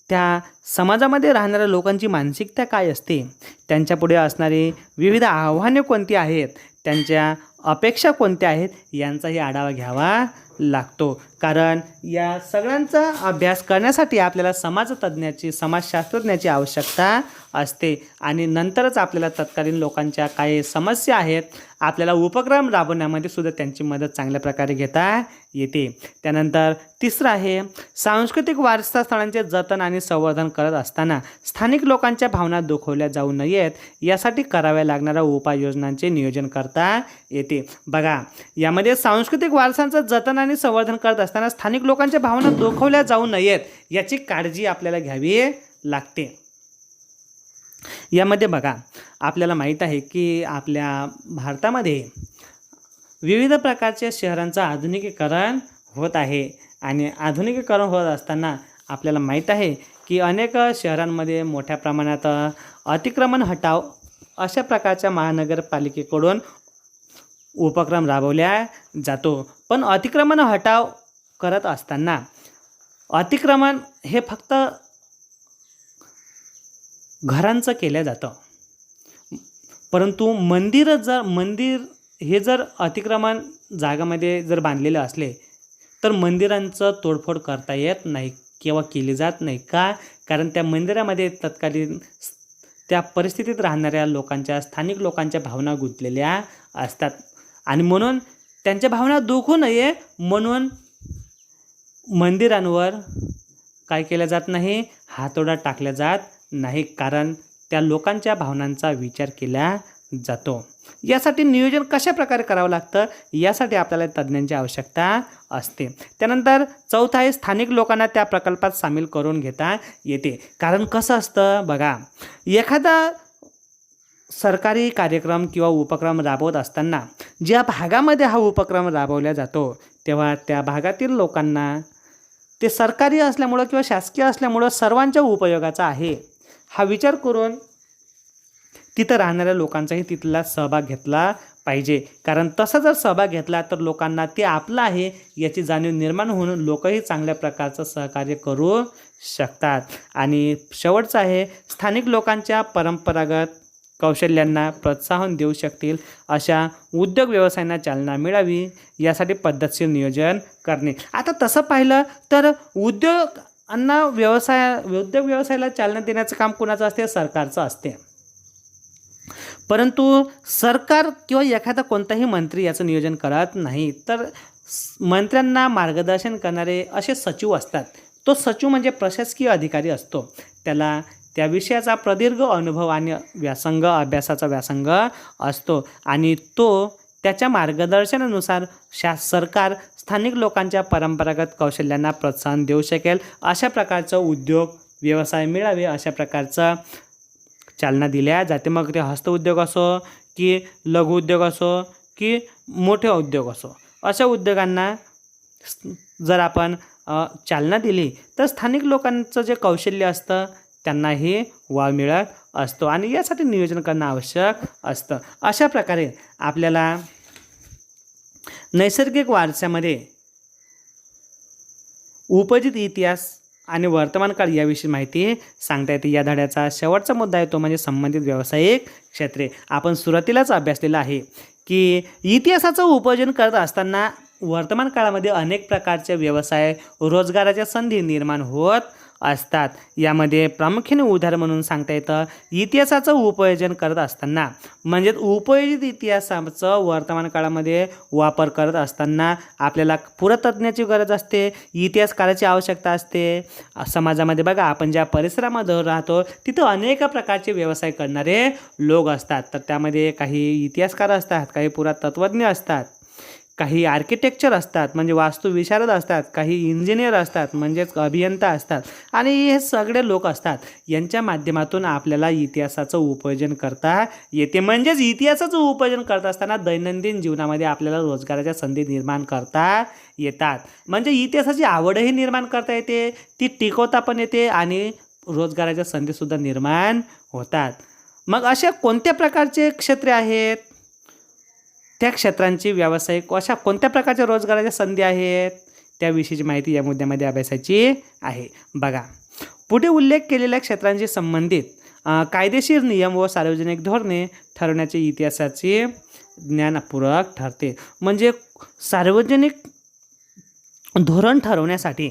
त्या समाजामध्ये राहणाऱ्या लोकांची मानसिकता काय असते, त्यांच्यापुढे असणारी विविध आव्हाने कोणती आहेत, त्यांच्या अपेक्षा कोणत्या आहेत यांचाही आढावा घ्यावा लागतो. कारण या सगळ्यांचा अभ्यास करण्यासाठी आपल्याला समाजतज्ञाची, समाजशास्त्रज्ञाची आवश्यकता असते आणि नंतरच आपल्याला तत्कालीन लोकांच्या काही समस्या आहेत आपल्याला उपक्रम राबवण्यामध्ये सुद्धा त्यांची मदत चांगल्या प्रकारे घेता येते. त्यानंतर तिसरं आहे सांस्कृतिक वारसा स्थळांचे जतन आणि संवर्धन करत असताना स्थानिक लोकांच्या भावना दुखवल्या जाऊ नयेत यासाठी कराव्या लागणाऱ्या उपाययोजनांचे नियोजन करता येते. बघा, यामध्ये सांस्कृतिक वारसांचं जतन आणि संवर्धन करत असताना स्थानिक लोकांच्या भावना दुखवल्या जाऊ नयेत याची काळजी आपल्याला घ्यावी लागते. यामध्ये बघा, आपल्याला माहीत आहे की आपल्या भारतामध्ये विविध प्रकारच्या शहरांचं आधुनिकीकरण होत आहे आणि आधुनिकीकरण होत असताना आपल्याला माहीत आहे की अनेक शहरांमध्ये मोठ्या प्रमाणात अतिक्रमण हटाव अशा प्रकारच्या महानगरपालिकेकडून उपक्रम राबवल्या जातो. पण अतिक्रमण हटाव करत असताना अतिक्रमण हे फक्त घरांचं केलं जातं, परंतु मंदिर हे जर अतिक्रमण जागामध्ये जर बांधलेलं असले तर मंदिरांचं तोडफोड करता येत नाही किंवा केली जात नाही. का? कारण त्या मंदिरामध्ये तत्कालीन त्या परिस्थितीत राहणाऱ्या लोकांच्या, स्थानिक लोकांच्या भावना गुंतलेल्या असतात आणि म्हणून त्यांच्या भावना दुखू नये म्हणून मंदिरांवर काय केलं जात नाही, हातोडा टाकला जात नाही, कारण त्या लोकांच्या भावनांचा विचार केला जातो. यासाठी नियोजन कशा प्रकारे करावं लागतं यासाठी आपल्याला तज्ज्ञांची आवश्यकता असते. त्यानंतर चौथा आहे स्थानिक लोकांना त्या प्रकल्पात सामील करून घेता येते. कारण कसं असतं बघा, एखादा सरकारी कार्यक्रम किंवा उपक्रम राबवत असताना ज्या भागामध्ये हा उपक्रम राबवला जातो तेव्हा त्या भागातील लोकांना ते सरकारी असल्यामुळं किंवा शासकीय असल्यामुळं सर्वांच्या उपयोगाचा आहे हा विचार करून तिथं राहणाऱ्या लोकांचाही तिथला सहभाग घेतला पाहिजे. कारण तसा जर सहभाग घेतला तर लोकांना ते आपलं आहे याची जाणीव निर्माण होऊन लोकही चांगल्या प्रकारचं सहकार्य करू शकतात. आणि शेवटचं आहे स्थानिक लोकांच्या परंपरागत कौशल्यांना प्रोत्साहन देऊ शकतील अशा उद्योग व्यवसायांना चालना मिळावी यासाठी पद्धतशीर नियोजन करणे. आता तसं पाहिलं तर उद्योग व्यवसायाला चालना देण्याचं काम कुणाचं असते? सरकारचं असते. परंतु सरकार किंवा एखादा कोणताही मंत्री याचं नियोजन करत नाही, तर मंत्र्यांना मार्गदर्शन करणारे असे सचिव असतात. तो सचिव म्हणजे प्रशासकीय अधिकारी असतो. त्याला त्या विषयाचा प्रदीर्घ अनुभव आणि अभ्यासाचा व्यासंग असतो आणि तो त्याच्या मार्गदर्शनानुसार सरकार स्थानिक लोकांच्या परंपरागत कौशल्यांना प्रोत्साहन देऊ शकेल अशा प्रकारचं उद्योग व्यवसाय मिळावे अशा प्रकारचं चालना दिल्या जाते. मग ते हस्तउद्योग असो की लघु उद्योग असो की मोठे उद्योग असो, अशा उद्योगांना जर आपण चालना दिली तर स्थानिक लोकांचं जे कौशल्य असतं त्यांनाही वाव मिळत असतो आणि यासाठी नियोजन करणं आवश्यक असतं. अशा प्रकारे आपल्याला नैसर्गिक वारशामध्ये उपजित इतिहास आणि वर्तमान काळ याविषयी माहिती सांगता येते. या धड्याचा शेवटचा मुद्दा आहे तो म्हणजे संबंधित व्यावसायिक क्षेत्रे. आपण सुरुवातीलाच अभ्यासलेलं आहे की इतिहासाचं उपयोजन करत असताना वर्तमान काळामध्ये अनेक प्रकारचे व्यवसाय रोजगाराच्या संधी निर्माण होत असतात. यामध्ये प्रामुख्याने उदाहरण म्हणून सांगता येतं इतिहासाचं उपयोजन करत असताना म्हणजेच उपयोजित इतिहासाचं वर्तमान काळामध्ये वापर करत असताना आपल्याला पुरातत्त्वाची गरज असते, इतिहासकाराची आवश्यकता असते. समाजामध्ये बघा आपण ज्या परिसरामध्ये राहतो तिथं अनेक प्रकारचे व्यवसाय करणारे लोक असतात. तर त्यामध्ये काही इतिहासकार असतात, काही पुरातत्त्वज्ञ असतात, काही आर्किटेक्चर असतात म्हणजे वास्तुविशारद असतात, काही इंजिनियर असतात म्हणजेच अभियंता असतात आणि हे सगळे लोक असतात. यांच्या माध्यमातून आपल्याला इतिहासाचं उपयोजन करता येते. म्हणजेच इतिहासाचं उपयोजन करत असताना दैनंदिन जीवनामध्ये आपल्याला रोजगाराच्या संधी निर्माण करता येतात. म्हणजे इतिहासाची आवडही निर्माण करता येते, ती टिकवता पण येते आणि रोजगाराच्या संधीसुद्धा निर्माण होतात. मग अशा कोणत्या प्रकारचे क्षेत्रे आहेत, त्या क्षेत्रांची व्यावसायिक अशा कोणत्या प्रकारच्या रोजगाराच्या संधी आहेत त्याविषयीची माहिती या मुद्द्यामध्ये अभ्यासायची आहे. बघा, पुढे उल्लेख केलेल्या क्षेत्रांशी संबंधित कायदेशीर नियम व सार्वजनिक धोरणे ठरवण्याचे इतिहासाचे ज्ञानपूरक ठरते. म्हणजे सार्वजनिक धोरण ठरवण्यासाठी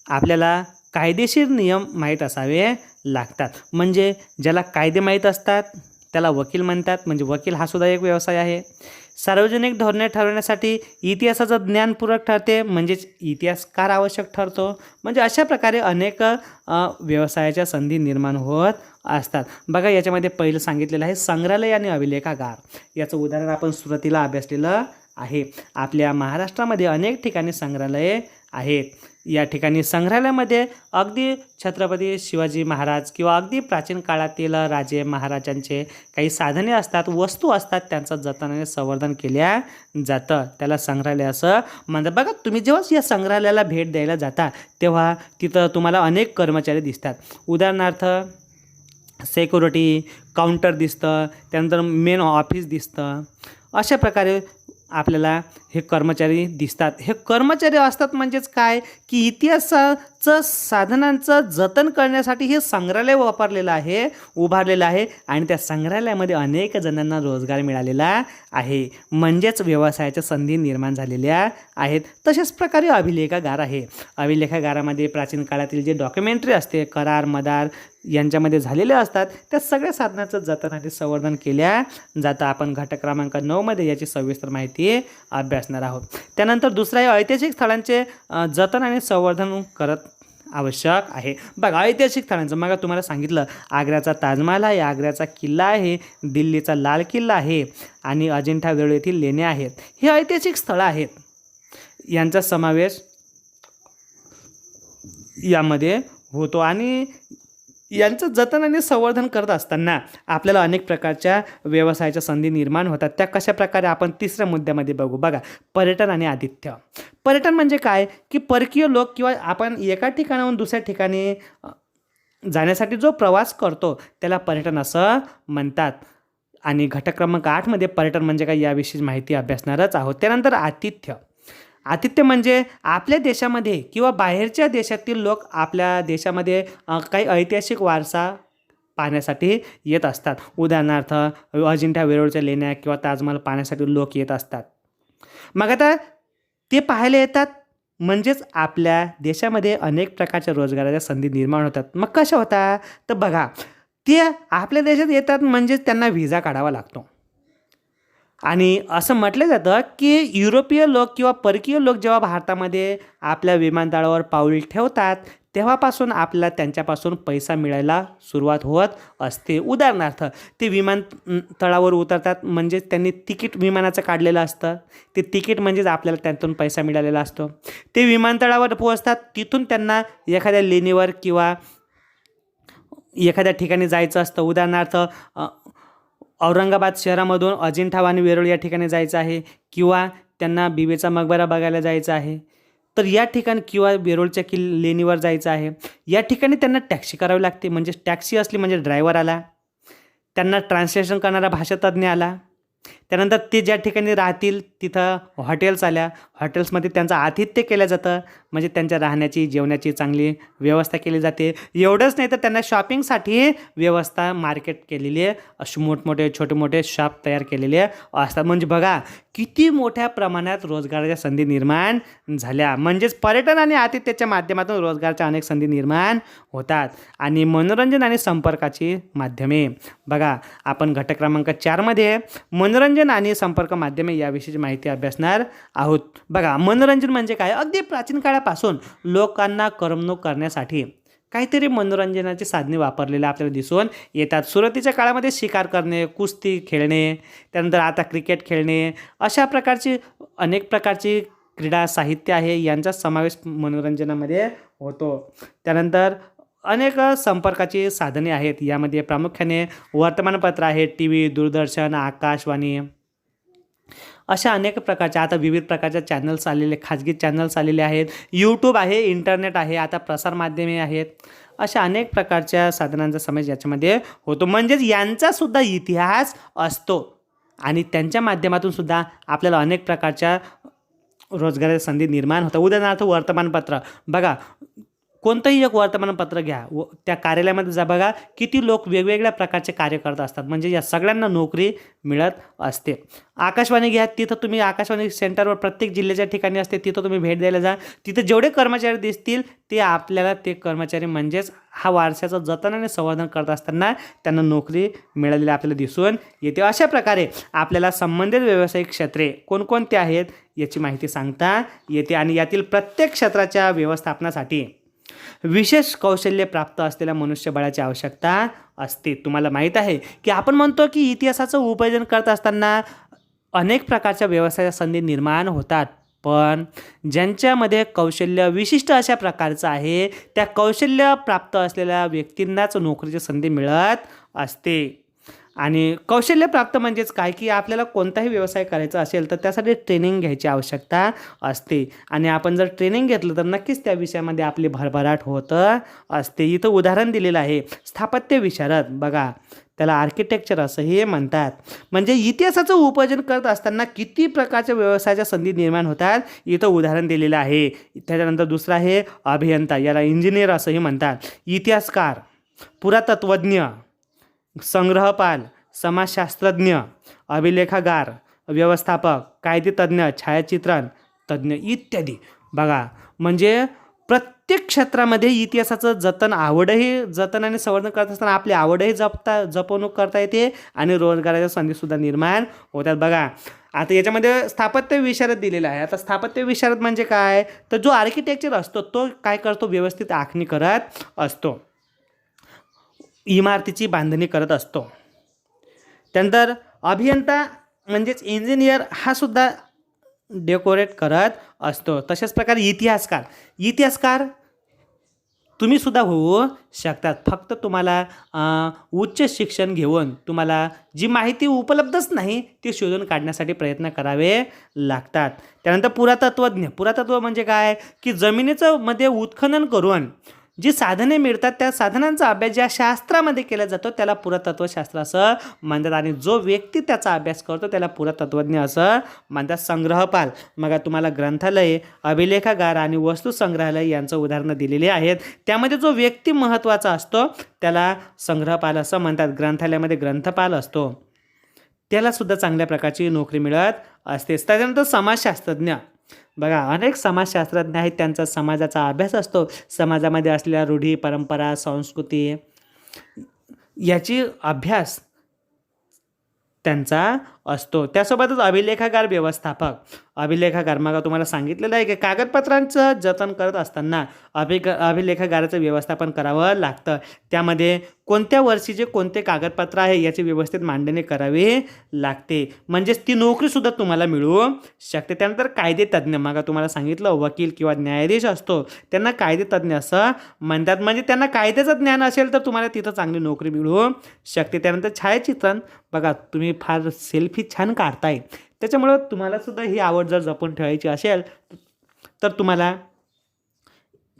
आपल्याला कायदेशीर नियम माहीत असावे लागतात. म्हणजे ज्याला कायदे माहीत असतात त्याला वकील म्हणतात, म्हणजे वकील हा सुद्धा एक व्यवसाय आहे. सार्वजनिक धोरणे ठरवण्यासाठी इतिहासाचं ज्ञानपूरक ठरते, म्हणजेच इतिहासकार आवश्यक ठरतो. म्हणजे अशा प्रकारे अनेक व्यवसायाच्या संधी निर्माण होत असतात. बघा, याच्यामध्ये पहिलं सांगितलेलं आहे संग्रहालय आणि अभिलेखागार. याचं उदाहरण आपण सुरुवातीला अभ्यासलेलं आहे. आपल्या महाराष्ट्रामध्ये अनेक ठिकाणी संग्रहालये आहेत. या ठिकाणी संग्रहालयामध्ये अगदी छत्रपती शिवाजी महाराज किंवा अगदी प्राचीन काळातील राजे महाराजांचे काही साधने असतात, वस्तू असतात, त्यांचं जतन आणि संवर्धन केल्या जातं. त्याला संग्रहालय असं म्हणतात. बघा, तुम्ही जेव्हा या संग्रहालयाला भेट द्यायला जाता तेव्हा तिथं तुम्हाला अनेक कर्मचारी दिसतात. उदाहरणार्थ सेक्युरिटी काउंटर दिसतं, त्यानंतर मेन ऑफिस दिसतं. अशा प्रकारे आपल्याला हे कर्मचारी दिसतात. हे कर्मचारी असतात म्हणजेच काय की इतिहासाचं साधनांचं जतन करण्यासाठी हे संग्रहालय उभारलेलं आहे आणि त्या संग्रहालयामध्ये अनेक जणांना रोजगार मिळालेला आहे. म्हणजेच व्यवसायाच्या संधी निर्माण झालेल्या आहेत. तशाच प्रकारे अभिलेखागार आहे. अभिलेखागारामध्ये प्राचीन काळातील जे डॉक्युमेंटरी असते, करार मदार यांच्यामध्ये झालेले असतात, त्या सगळ्या साधनाचं जतन आणि संवर्धन केल्या जातं. आपण घटक क्रमांक 9 याची सविस्तर माहिती अभ्यासणार आहोत. त्यानंतर दुसरा आहे ऐतिहासिक स्थळांचे जतन आणि संवर्धन करत आवश्यक आहे. बघा, ऐतिहासिक स्थळांचं मग तुम्हाला सांगितलं आग्र्याचा ताजमहाल आहे, आग्र्याचा किल्ला आहे, दिल्लीचा लाल किल्ला आहे आणि अजिंठा वेरूळ येथील लेण्या आहेत. हे ऐतिहासिक स्थळं आहेत. यांचा समावेश यामध्ये होतो आणि यांचं जतन आणि संवर्धन करत असताना आपल्याला अनेक प्रकारच्या व्यवसायाच्या संधी निर्माण होतात. त्या कशा प्रकारे आपण तिसऱ्या मुद्द्यामध्ये बघू. बघा, पर्यटन आणि आतिथ्य. पर्यटन म्हणजे काय की परकीय लोक किंवा आपण एका ठिकाणाहून दुसऱ्या ठिकाणी जाण्यासाठी जो प्रवास करतो त्याला पर्यटन असं म्हणतात. आणि घटक क्रमांक 8 पर्यटन म्हणजे काय याविषयी माहिती अभ्यासणारच आहोत. त्यानंतर आतिथ्य. आतिथ्य म्हणजे आपल्या देशामध्ये किंवा बाहेरच्या देशातील लोक आपल्या देशामध्ये काही ऐतिहासिक वारसा पाहण्यासाठी येत असतात. उदाहरणार्थ अजिंठा वेरूळच्या लेण्या किंवा ताजमहाल पाहण्यासाठी लोक येत असतात. मग आता ते पाहायला येतात म्हणजेच आपल्या देशामध्ये अनेक प्रकारच्या रोजगाराच्या संधी निर्माण होतात. मग कशा होतात तर बघा, ते आपल्या देशात येतात म्हणजेच त्यांना व्हिसा काढावा लागतो. आणि असं म्हटलं जातं की युरोपीय लोक किंवा परकीय लोक जेव्हा भारतामध्ये आपल्या विमानतळावर पाऊल ठेवतात तेव्हापासून आपल्याला त्यांच्यापासून पैसा मिळायला सुरुवात होत असते. उदाहरणार्थ ते विमानतळावर उतरतात म्हणजे त्यांनी तिकीट विमानाचं काढलेलं असतं. ते तिकीट म्हणजेच आपल्याला त्यातून पैसा मिळालेला असतो. ते विमानतळावर पोहोचतात, तिथून त्यांना एखाद्या लेणीवर किंवा एखाद्या ठिकाणी जायचं असतं. उदाहरणार्थ औरंगाबाद शहरामधून अजिंठा आणि वेरूळ या ठिकाणी जायचं आहे किंवा त्यांना बिबीचा मकबरा बघायला जायचं आहे. तर या ठिकाणी किंवा वेरूळच्या लेणीवर जायचं आहे. या ठिकाणी त्यांना टॅक्सी करावी लागते. म्हणजे टॅक्सी असली म्हणजे ड्रायव्हर आला, त्यांना ट्रान्सलेशन करणारा भाषातज्ञ आला. त्यानंतर ते ज्या ठिकाणी राहतील तिथं हॉटेल्स आल्या. हॉटेल्समध्ये त्यांचं आतिथ्य केलं जातं. म्हणजे त्यांच्या राहण्याची जेवणाची चांगली व्यवस्था केली जाते. एवढंच नाही तर त्यांना शॉपिंगसाठी व्यवस्था मार्केट केलेली आहे. असे मोठमोठे छोटे मोठे शॉप तयार केलेले असतात. म्हणजे बघा किती मोठ्या प्रमाणात रोजगाराच्या संधी निर्माण झाल्या. म्हणजेच पर्यटन आणि आतिथ्याच्या माध्यमातून रोजगाराच्या अनेक संधी निर्माण होतात. आणि मनोरंजन आणि संपर्काची माध्यमे बघा, आपण घटक क्रमांक 4मध्ये मनोरंजन आणि संपर्क माध्यमे याविषयीची माहिती अभ्यासणार आहोत. बघा, मनोरंजन म्हणजे काय? अगदी प्राचीन काळापासून लोकांना करमणूक करण्यासाठी काहीतरी मनोरंजनाची साधने वापरलेले आपल्याला दिसून येतात. सुरुवातीच्या काळामध्ये शिकार करणे, कुस्ती खेळणे, त्यानंतर आता क्रिकेट खेळणे, अशा प्रकारची अनेक प्रकारची क्रीडा साहित्य आहे, यांचा समावेश मनोरंजनामध्ये होतो. त्यानंतर अनेक संपर्काची साधने आहेत. यामध्ये प्रामुख्याने वर्तमानपत्र आहेत, टी व्ही, दूरदर्शन, आकाशवाणी, अशा अनेक प्रकारच्या आता विविध प्रकारच्या चॅनल्स आलेले, खाजगी चॅनल्स आलेले आहेत. यूट्यूब आहे, इंटरनेट आहे, आता प्रसारमाध्यमे आहेत. अशा अनेक प्रकारच्या साधनांचा समावेश याच्यामध्ये होतो. म्हणजेच यांचासुद्धा इतिहास असतो आणि त्यांच्या माध्यमातून सुद्धा आपल्याला अनेक प्रकारच्या रोजगाराच्या संधी निर्माण होतात. उदाहरणार्थ वर्तमानपत्र बघा, कोणतंही एक वर्तमानपत्र घ्या, त्या कार्यालयामध्ये जा, बघा किती लोक वेगवेगळ्या प्रकारचे कार्य करत असतात. म्हणजे या सगळ्यांना नोकरी मिळत असते. आकाशवाणी घ्या, तिथं तुम्ही आकाशवाणी सेंटरवर प्रत्येक जिल्ह्याच्या ठिकाणी असते, तिथं तुम्ही भेट द्यायला जा. तिथे जेवढे कर्मचारी दिसतील ते आपल्याला ते कर्मचारी म्हणजेच हा वारशाचं जतन आणि संवर्धन करत असताना त्यांना नोकरी मिळालेली आपल्याला दिसून येते. अशा प्रकारे आपल्याला संबंधित व्यावसायिक क्षेत्रे कोणकोणती आहेत याची माहिती सांगता येते आणि यातील प्रत्येक क्षेत्राच्या व्यवस्थापनासाठी विशेष कौशल्य प्राप्त असलेल्या मनुष्यबळाची आवश्यकता असते. तुम्हाला माहीत आहे की आपण म्हणतो की इतिहासाचं उपयोजन करत असताना अनेक प्रकारच्या व्यवसायाच्या संधी निर्माण होतात, पण ज्यांच्यामध्ये कौशल्य विशिष्ट अशा प्रकारचं आहे त्या कौशल्य प्राप्त असलेल्या व्यक्तींनाच नोकरीची संधी मिळत असते. आणि कौशल्य प्राप्त म्हणजेच काय की आपल्याला कोणताही व्यवसाय करायचा असेल तर त्यासाठी ट्रेनिंग घ्यायची आवश्यकता असते आणि आपण जर ट्रेनिंग घेतलं तर नक्कीच त्या विषयामध्ये आपली भरभराट होत असते. इथं उदाहरण दिलेलं आहे, स्थापत्य विशारद बघा, त्याला आर्किटेक्चर असंही म्हणतात. म्हणजे इतिहासाचं उपयोजन करत असताना किती प्रकारच्या व्यवसायाच्या संधी निर्माण होतात इथं उदाहरण दिलेलं आहे. त्याच्यानंतर दुसरा आहे अभियंता, याला इंजिनियर असंही म्हणतात. इतिहासकार, पुरातत्वज्ञ, संग्रहपाल, समाजशास्त्रज्ञ, अभिलेखागार, व्यवस्थापक, कायदेतज्ञ, छायाचित्रण तज्ज्ञ इत्यादी. बघा, म्हणजे प्रत्येक क्षेत्रामध्ये इतिहासाचं जतन आणि संवर्धन करत असताना आपली आवडही जपवणूक करता येते आणि रोजगाराच्या संधीसुद्धा निर्माण होतात. बघा, आता याच्यामध्ये स्थापत्य विशारद दिलेला आहे. आता स्थापत्य विशारद म्हणजे काय, तर जो आर्किटेक्चर असतो तो काय करतो, व्यवस्थित आखणी करत असतो, इमारतीची बांधणी करत असतो. त्यानंतर अभियंता म्हणजेच इंजिनियर हा सुद्धा डेकोरेट करत असतो. तशाच प्रकारे इतिहासकार तुम्ही सुद्धा होऊ शकतात. फक्त तुम्हाला उच्च शिक्षण घेऊन तुम्हाला जी माहिती उपलब्धच नाही ती शोधून काढण्यासाठी प्रयत्न करावे लागतात. त्यानंतर पुरातत्व म्हणजे काय की जमिनीचं मध्ये उत्खनन करून जी साधने मिळतात त्या साधनांचा अभ्यास ज्या शास्त्रामध्ये केला जातो त्याला पुरातत्वशास्त्र असं म्हणतात आणि जो व्यक्ती त्याचा अभ्यास करतो त्याला पुरातत्वज्ञ असं म्हणतात. संग्रहपाल, मग तुम्हाला ग्रंथालय, अभिलेखागार आणि वस्तू संग्रहालय यांचं उदाहरणं दिलेली आहेत. त्यामध्ये जो व्यक्ती महत्त्वाचा असतो त्याला संग्रहपाल असं म्हणतात. ग्रंथालयामध्ये ग्रंथपाल असतो, त्याला सुद्धा चांगल्या प्रकारची नोकरी मिळत असते. त्याच्यानंतर समाजशास्त्रज्ञ बघा, अनेक समाजशास्त्रज्ञ आहेत, त्यांचा समाजाचा अभ्यास असतो. समाजामध्ये असलेल्या रूढी, परंपरा, संस्कृती याची अभ्यास त्यांचा असतो. त्यासोबतच अभिलेखागार, अभिलेखागार मग तुम्हाला सांगितलेलं आहे की कागदपत्रांचं जतन करत असताना अभिलेखागाराचं व्यवस्थापन करावं लागतं. त्यामध्ये कोणत्या वर्षीचे कोणते कागदपत्र आहे याची व्यवस्थित मांडणी करावी लागते. म्हणजेच ती नोकरीसुद्धा तुम्हाला मिळू शकते. त्यानंतर कायदेतज्ञ मग तुम्हाला सांगितलं वकील किंवा न्यायाधीश असतो त्यांना कायदेतज्ञ असं म्हणतात. म्हणजे त्यांना कायद्याचं ज्ञान असेल तर तुम्हाला तिथं चांगली नोकरी मिळू शकते. त्यानंतर छायाचित्रण बघा तुम्ही फार सेल्फी छान काढताय त्याच्यामुळं तुम्हालासुद्धा ही आवड जर जपून ठेवायची असेल तर तुम्हाला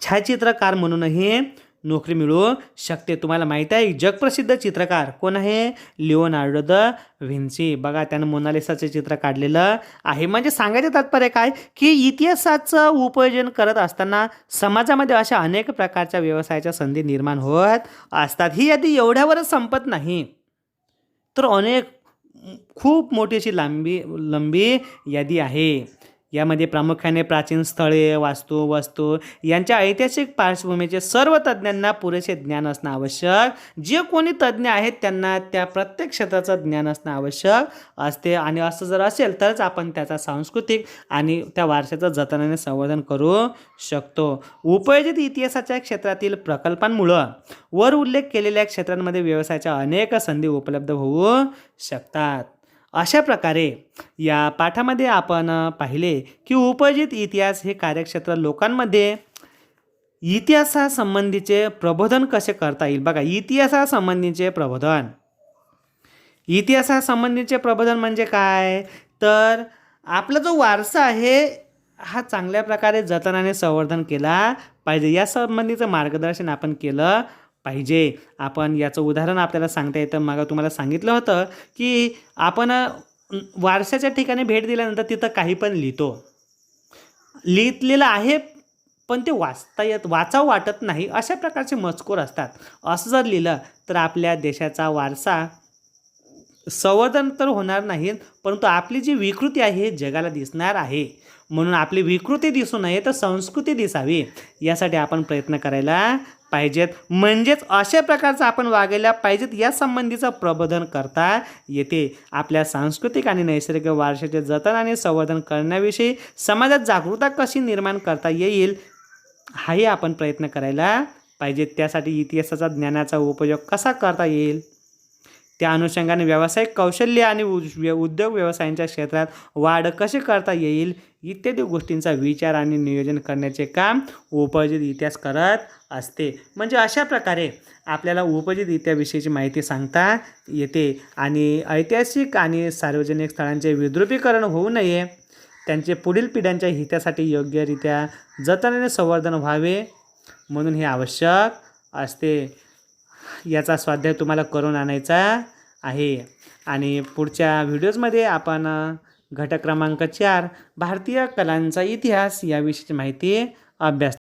छायाचित्रकार म्हणूनही नोकरी मिळू शकते. तुम्हाला माहीत आहे जगप्रसिद्ध चित्रकार कोण आहे? Leonardo the Vinci. बघा त्यानं मोनालिसाचे चित्र काढलेलं आहे. म्हणजे सांगायचं तात्पर्य काय की इतिहासाचं उपयोजन करत असताना समाजामध्ये अशा अनेक प्रकारच्या व्यवसायाच्या संधी निर्माण होत असतात. ही यादी एवढ्यावरच संपत नाही तर अनेक खूप मोठी अशी लंबी यादी आहे. यामध्ये प्रामुख्याने प्राचीन स्थळे वास्तू वस्तू यांच्या ऐतिहासिक पार्श्वभूमीचे सर्व तज्ज्ञांना पुरेसे ज्ञान असणं आवश्यक. जे कोणी तज्ज्ञ आहेत त्यांना त्या प्रत्येक क्षेत्राचं ज्ञान असणं आवश्यक असते. आणि असं जर असेल तरच आपण त्याचा सांस्कृतिक आणि त्या वारशाचं जतनाने संवर्धन करू शकतो. उपयोजित इतिहासाच्या क्षेत्रातील प्रकल्पांमुळं वर उल्लेख केलेल्या क्षेत्रांमध्ये व्यवसायाच्या अनेक संधी उपलब्ध होऊ शकतात. अशा प्रकारे या पाठामध्ये आपण पाहिले की उपयोजित इतिहास हे कार्यक्षेत्र लोकांमध्ये इतिहासासंबंधीचे प्रबोधन कसे करता येईल. बघा इतिहासासंबंधीचे प्रबोधन म्हणजे काय तर आपला जो वारसा आहे हा चांगल्या प्रकारे जतनाने संवर्धन केला पाहिजे यासंबंधीचं मार्गदर्शन आपण केलं पाहिजे. आपण याचं उदाहरण आपल्याला सांगता येतं. मग तुम्हाला सांगितलं होतं की आपण वारशाच्या ठिकाणी भेट दिल्यानंतर तिथं काही पण लिहिलेलं आहे पण ते वाचावं वाटत नाही अशा प्रकारचे मजकूर असतात. असं जर लिहिलं तर आपल्या देशाचा वारसा संवर्धन तर होणार नाही परंतु आपली जी विकृती आहे हे जगाला दिसणार आहे. म्हणून आपली विकृती दिसू नये तर संस्कृती दिसावी यासाठी आपण प्रयत्न करायला पाहिजेत. म्हणजेच अशा प्रकारचं आपण वागायला पाहिजेत या संबंधीचं प्रबोधन करता येते. आपल्या सांस्कृतिक आणि नैसर्गिक वारशाचे जतन आणि संवर्धन करण्याविषयी समाजात जागरूकता कशी निर्माण करता येईल हाही आपण प्रयत्न करायला पाहिजे. त्यासाठी इतिहासाचा ज्ञानाचा उपयोग कसा करता येईल त्या अनुषंगाने व्यावसायिक कौशल्य आणि उद्योग व्यवसायांच्या क्षेत्रात वाढ कशी करता येईल इत्यादी गोष्टींचा विचार आणि नियोजन करण्याचे काम उपयोजित इतिहास करत असते. म्हणजे अशा प्रकारे आपल्याला उपयोजित इतिहासाविषयीची माहिती सांगता येते. आणि ऐतिहासिक आणि सार्वजनिक स्थळांचे विद्रुपीकरण होऊ नये त्यांचे पुढील पिढ्यांच्या हितासाठी योग्यरित्या जतनाने संवर्धन व्हावे म्हणून हे आवश्यक असते. याचा स्वाध्याय तुम्हाला करून आणायचा आहे. आणि पुढच्या व्हिडिओजमध्ये आपण घटक क्रमांक 4 भारतीय कलांचा इतिहास याविषयीची माहिती अभ्यास